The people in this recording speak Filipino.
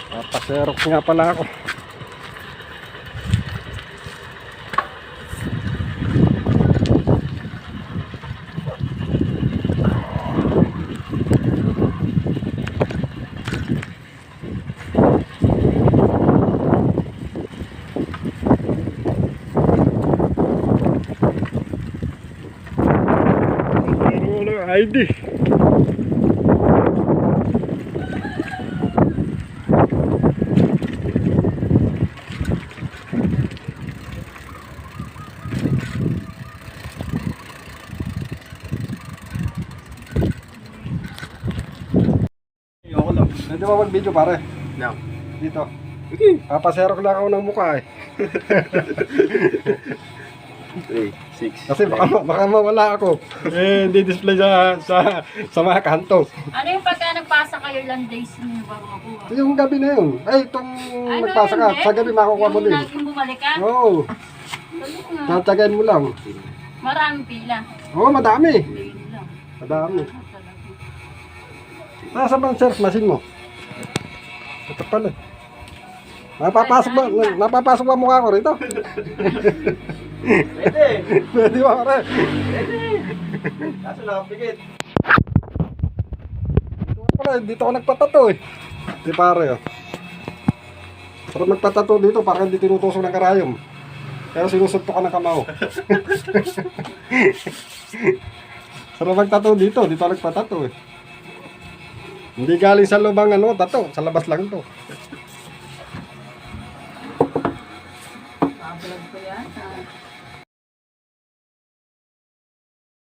Papaserok nga pala ako. ID. Pwede ba mag-video pare? No. Dito. Okay. Papaserok lang ako ng mukha eh. 3, 6. Kasi baka mawala ako. Eh, hindi display sa mga kanto. Ano yung pagka nagpasa kayo lang days niyo bago makuha? Yung gabi na yun. Ay, itong nagpasa ka. Sa gabi makukuha mo din. Yung laging bumalik ka? Oo. Galing nga. Tatagayin mo lang. Maraming pila. Oo, madami. Ayun lang. Madami. Nasa bang surf machine mo? Ito pala. Napapasok ba mukha ko rito? Pwede. Pwede ba pare? Pwede. Kaso nakapikit. Dito ako nagpatato eh. Di pare oh. Sarap magpatato dito para hindi tinutusok ng karayom. Pero sinusuntok ka ng kamao. Sarap magtato dito ako nagpatato eh. Hindi galing sa lubang tato, sa labas lang to.